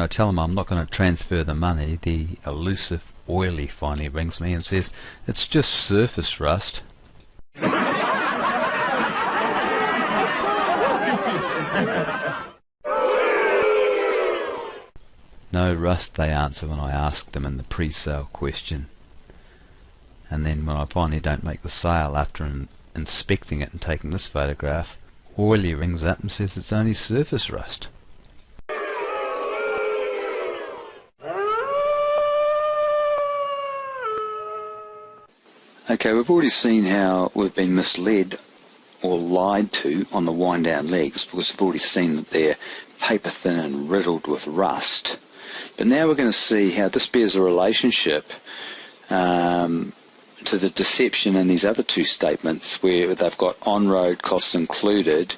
I tell him I'm not going to transfer the money, the elusive Oily finally rings me and says, "It's just surface rust." No rust, they answer when I ask them in the pre-sale question. And then when I finally don't make the sale after inspecting it and taking this photograph, Oily rings up and says it's only surface rust. Okay, we've already seen how we've been misled or lied to on the wind down legs, because we've already seen that they're paper thin and riddled with rust. But now we're going to see how this bears a relationship to the deception in these other two statements, where they've got on-road costs included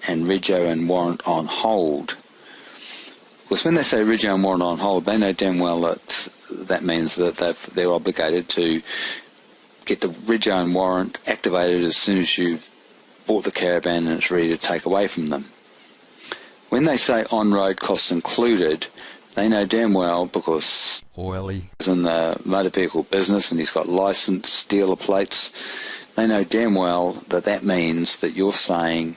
and rego and warrant on hold. Because when they say rego and warrant on hold, they know damn well that that means that they're obligated to get the rego and warrant activated as soon as you've bought the caravan and it's ready to take away from them. When they say on-road costs included, they know damn well, because Oily is in the motor vehicle business and he's got licensed dealer plates, they know damn well that that means that you're saying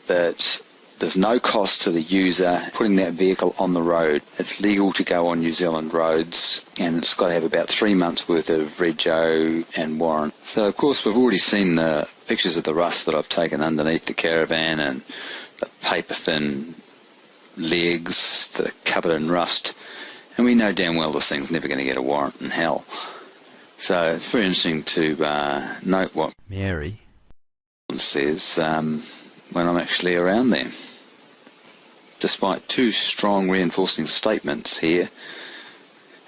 that there's no cost to the user putting that vehicle on the road. It's legal to go on New Zealand roads, and it's got to have about 3 months worth of rego and warrant. So of course we've already seen the pictures of the rust that I've taken underneath the caravan and the paper thin legs that are covered in rust, and we know damn well this thing's never going to get a warrant in hell. So it's very interesting to note what Mary says when I'm actually around there. Despite two strong reinforcing statements here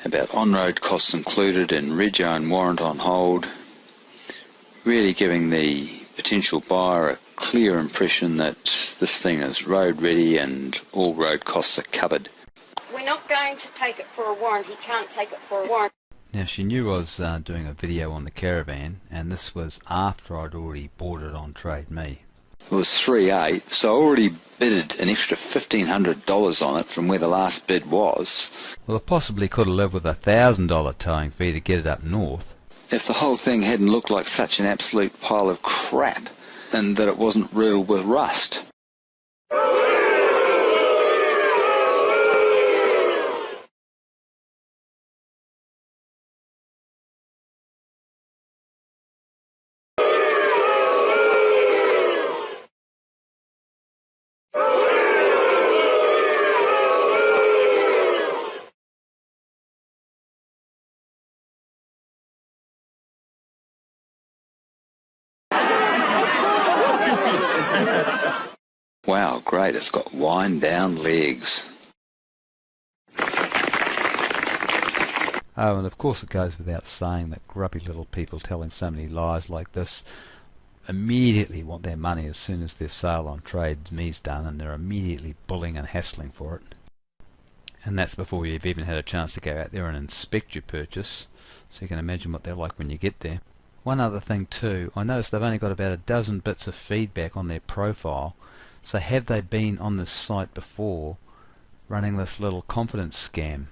about on-road costs included and rego and warrant on hold, really giving the potential buyer a clear impression that this thing is road ready and all road costs are covered. We're not going to take it for a warrant. He can't take it for a warrant. Now she knew I was doing a video on the caravan, and this was after I'd already bought it on Trade Me. It was 3.8, so I already bidded an extra $1,500 on it from where the last bid was. Well, I possibly could have lived with $1,000 towing fee to get it up north. If the whole thing hadn't looked like such an absolute pile of crap, and that it wasn't riddled with rust. Wow, great, it's got wind down legs. Oh, and of course it goes without saying that grubby little people telling so many lies like this immediately want their money as soon as their sale on Trade Me's done, and they're immediately bullying and hassling for it. And that's before you've even had a chance to go out there and inspect your purchase, so you can imagine what they're like when you get there. One other thing too, I noticed they've only got about a dozen bits of feedback on their profile. So have they been on this site before running this little confidence scam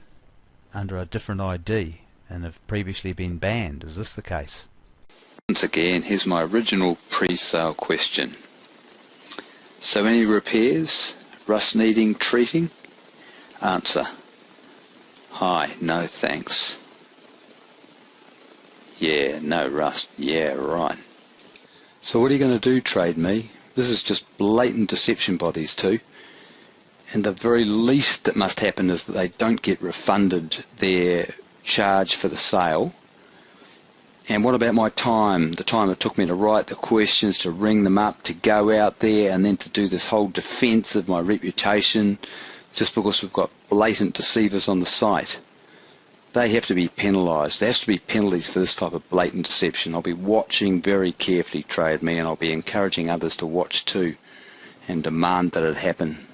under a different ID and have previously been banned? Is this the case? Once again, here's my original pre-sale question. So any repairs? Rust needing treating? Answer. Hi, no thanks. Yeah, no rust. Yeah, right. So what are you going to do, Trade Me? This is just blatant deception by these two. And the very least that must happen is that they don't get refunded their charge for the sale. And what about my time? The time it took me to write the questions, to ring them up, to go out there, and then to do this whole defence of my reputation, just because we've got blatant deceivers on the site. They have to be penalised. There has to be penalties for this type of blatant deception. I'll be watching very carefully, Trade Me, and I'll be encouraging others to watch too and demand that it happen.